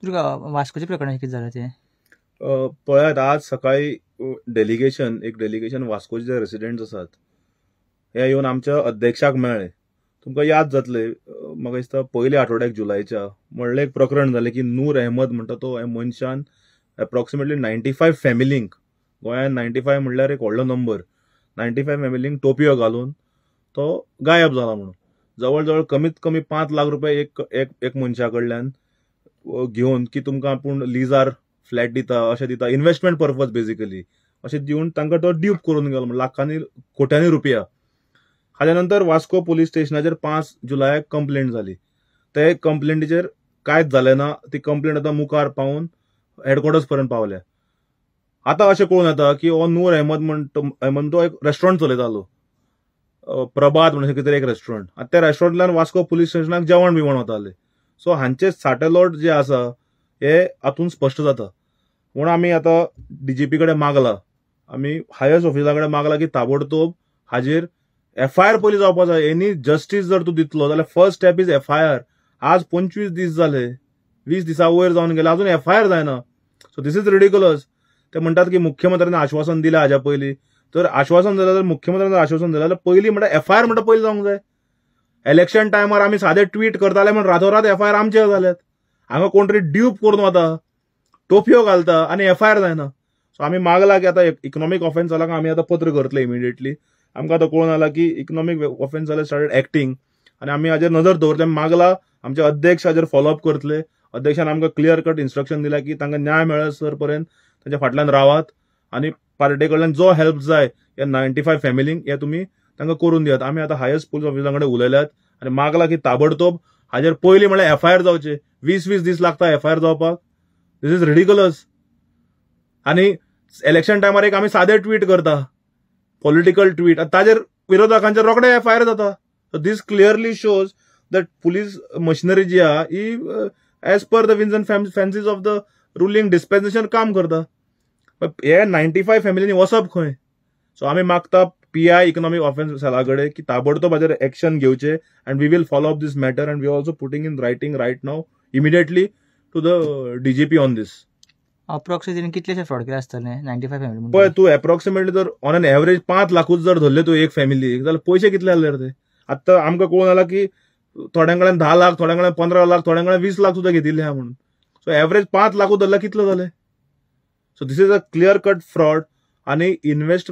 दुर्गा वास्कोचे प्रकरण कितें जालें तें? पळयात, आज सकाळी एक डेलिगेशन वास्कोचे जे रेसिडेंट्स आसात हे येवन आमच्या अध्यक्षाक मेळ्ळे. तुमकां याद जातले, म्हाका दिसता पयल्या आठवड्याक जुलायच्या व्हडलें एक प्रकरण जालें की नूर अहमद म्हणटा तो हे मनशान एप्रॉक्सिमेटली 95 फॅमिलींक, गोंयांत 95 म्हणल्यार एक व्हडलो नंबर, 95 फॅमिलींक टोपयो घालून तो गायब जाला म्हणून. जवळ जवळ कमीत कमी 5 लाख रुपया एक मनशा कडल्यान घेवन की तुमकां आपूण लिजार फ्लॅट दिता अशें दिता, इन्व्हेस्टमेंट पर्पज बेसिकली अशें दिवन तांकां तो ड्यूप करून गेलो, लाखांनी कोट्यांनी रुपया. हाच्या नंतर वास्को पुलीस स्टेशनाचेर 5 जुलयाक कंप्लेंट जाली. ते कंप्लेंटीचेर कांयच जालें ना. ती कंप्लेंट आतां मुखार पावून हेडक्वॉर्टर्स पर्यंत पावल्या. आतां अशें कळून येता की हो नूर अहमद तो एक रेस्टॉरंट चलयतालो, प्रभात म्हणून कितें एक रेस्टॉरंट. आतां त्या रेस्टॉरंटांतल्यान वास्को पुलीस स्टेशनाक जेवण बिवण वताले. सो हांचे साटेलोट जे आसा हे हातून स्पश्ट जाता. म्हूण आमी आतां डीजीपी कडेन मागला, आमी हायस्ट ऑफिसरा कडेन मागला की ताबडतोब हाजेर FIR पयलीं जावपा जाय. एनी जस्टीस जर तूं दितलो जाल्यार फर्स्ट स्टेप इज FIR. आज 25 दीस जाले, 20 दिसा वयर जावन गेले, अजून FIR जायना. So this is ridiculous. ते म्हणटात की मुख्यमंत्र्यान आश्वासन दिलें हाच्या पयलीं. तर आश्वासन दिलें जाल्यार मुख्यमंत्र्यान आश्वासन दिलें जाल्यार पयलीं म्हणटा FIR म्हणटा पयलीं जावंक जाय. इलेक्शन टायमार आमी सादे ट्वीट करताले म्हण रातोरात FIR आमचे जाल्यात. हांगा कोण तरी ड्यूप करून वता, टोपयो घालता आनी FIR जायना. सो आमी मागला की आतां इकॉनॉमीक ऑफेन्स जाल्यार आमी आतां पत्र करतले इमिडिएटली. आमकां आतां कळून आला की इकॉनॉमीक ऑफेन्स जाल्यार स्टार्टेड एक्टींग आनी आमी हाजेर नजर दवरतले. मागला, आमचे अध्यक्ष हाजेर फॉलोअप करतले. अध्यक्षान आमकां क्लियर कट इन्स्ट्रक्शन दिला की तांकां न्याय मेळसर पर्यंत तांच्या फाटल्यान रावात आनी पार्टी कडल्यान जो हेल्प जाय या 95 फॅमिलींक हे तुमी तांकां करून दियात. आमी आतां हायस्ट पुलीस ऑफिसरा कडेन उलयल्यात आनी मागला की ताबडतोब हाजेर पयलीं म्हळ्यार FIR जावचे. 20 दीस लागता FIR जावपाक. दिस इज रिडिक्युलस. आनी इलेक्शन टायमार एक आमी सादे ट्वीट करता, पॉलिटिकल ट्वीट, ताजेर विरोधकांचेर रोखडे FIR जाता. So this clearly shows that police machinery जी आहा ही as per the whims and fancies of the ruling dispensation काम करता. हे 95 फॅमिलींनी वचप खंय? सो आमी मागता PI इकॉनॉमिक ऑफेन्स सेला कडेन की ताबडतोब हाजेर एक्शन घेवचे and we will follow up this matter and we are also putting in writing right now immediately to the DGP on this. Approximately कितलेशे फ्रॉड केले आसतले 95 फॅमिली? पळय, तूं एप्रॉक्सिमेटली जर ऑन एन एव्हरेज 5 लाखूच जर धरले तूं एक फॅमिलीक जाल्यार पयशे कितले जाले ते? आतां आमकां कळून आला की थोड्यां कडल्यान 10 लाख, थोड्यां कडल्यान 15 लाख, थोड्यां कडल्यान 20 लाख सुद्दां घेतिल्ले आहा म्हणून. सो एव्हरेज 5 लाखूच धरल्यार कितले जाले? So this is a clear cut fraud. आनी इन्व्हेस्ट